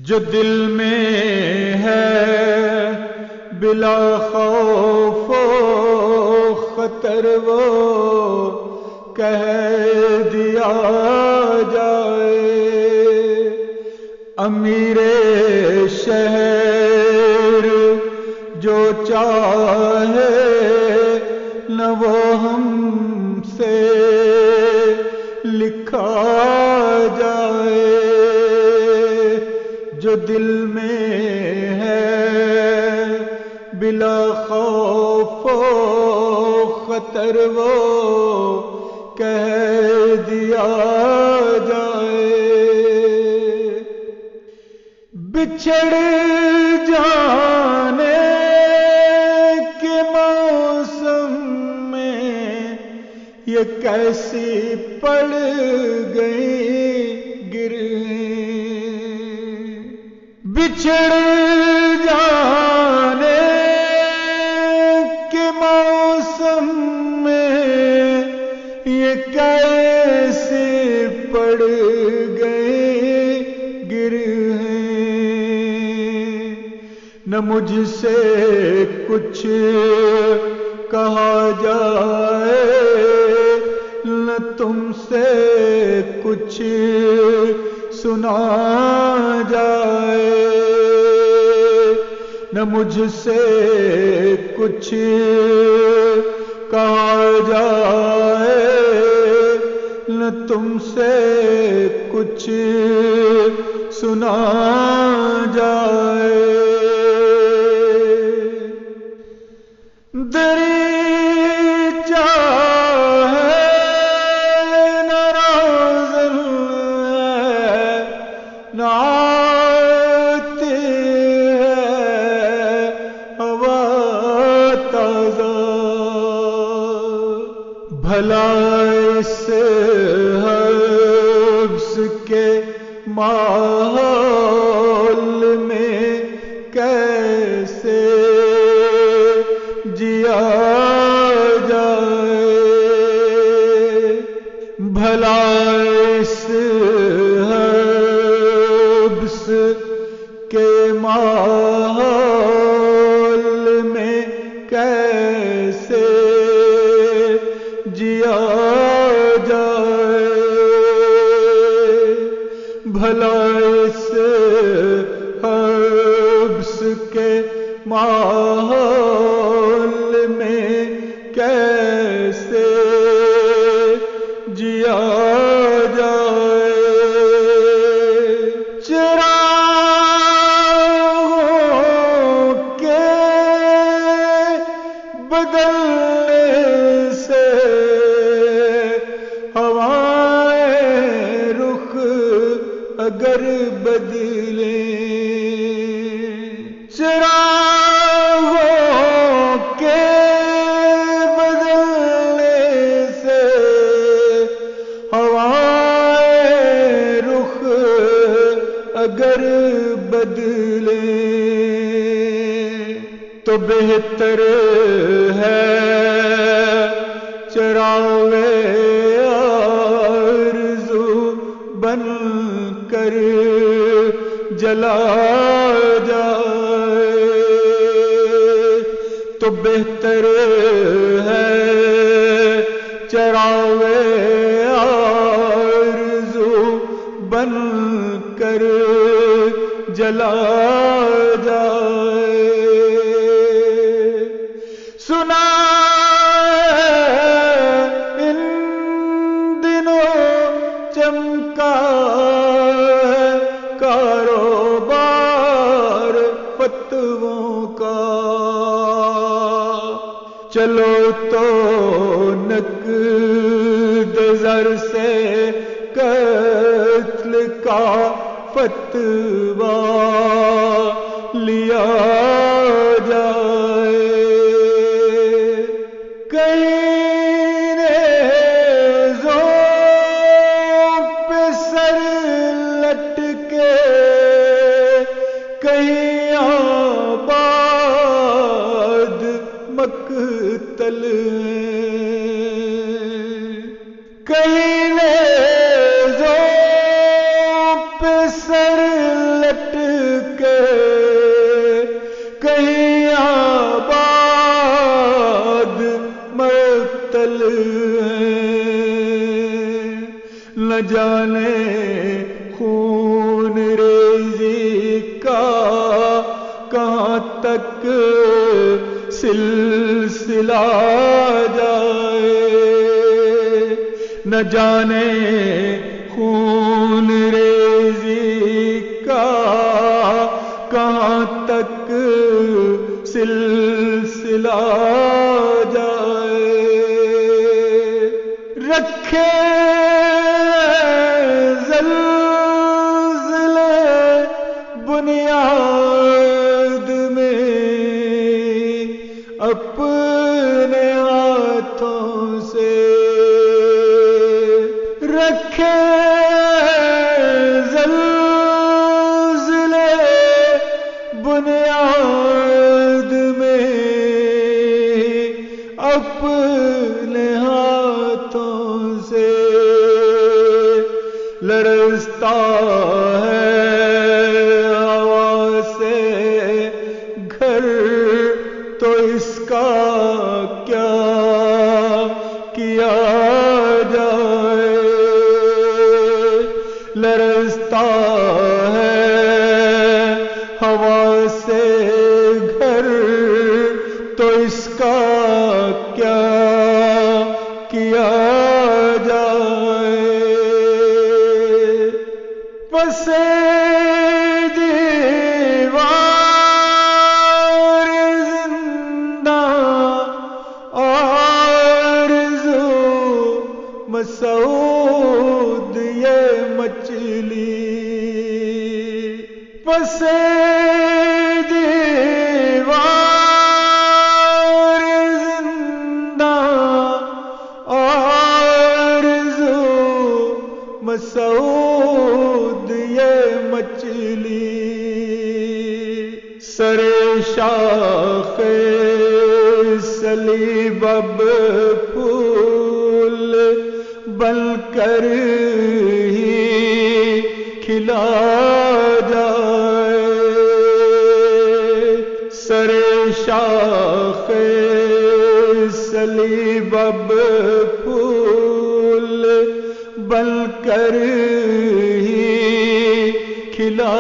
جو دل میں ہے بلا خوف و خطر وہ کہہ دیا جائے، امیر شہر جو چاہے نہ وہ ہم سے لکھا جائے، جو دل میں ہے بلا خوف و خطر وہ کہہ دیا جائے، بچھڑ جانے کے موسم میں یہ کیسی پڑ گئی گرہیں، بچھڑ جانے کے موسم میں یہ کیسے پڑ گئے گرہیں، نہ مجھ سے کچھ کہا جائے نہ تم سے کچھ سنا جائے، نہ مجھ سے کچھ کہا جائے نہ تم سے کچھ سنا جائے، دریچہ ہے نہ روزن ہے نہ آتی ہے ہوا تازہ، بھلا اس حبس کے ماحول میں کیسے جیا جائے، بھلا اس حبس کے ماحول میں کیسے جیا جائے، بھلا اس حبس کے ماحول میں کیسے جیا جائے، چراغوں کے بدلنے سے ہوائیں رخ اگر بدلیں، چراغوں کے بدلنے سے ہوائیں رخ اگر بدلیں تو بہتر ہے چراغے آرزو بن کر جلا جائے، تو بہتر ہے چراغے آرزو بن کر جلا جائے، سنا ان دنوں چمکا کاروبار فتووں کا، چلو تو نقد زر سے قتل کا فتویٰ لیا جائے، کہیں نیزوں پہ سر لٹکے کہیں آباد مقتل، کہیں نیزوں پہ سر لٹکے نہ جانے خون ریزی کا کہاں تک سلسلہ جائے، رکھے زلزلے بنیاد میں اپنے ہاتھوں سے، رکھے زلزلے بنیاد میں اپنے ہاتھوں سے، لرزتا ہے ہوا سے گھر تو اس کا کیا کیا جائے، لرزتا ہے ہوا سے گھر تو اس کا کیا کیا جائے، پسے دیوار زندہ آرزو مسعود یہ مچھلی، پسے دیوار زندہ آرزو مسعود یہ مچھلی، سر شاخ صلیب اب پھول بن کر ہی کھلا جائے، سر شاخ صلیب اب پھول بن کر ہی کھلا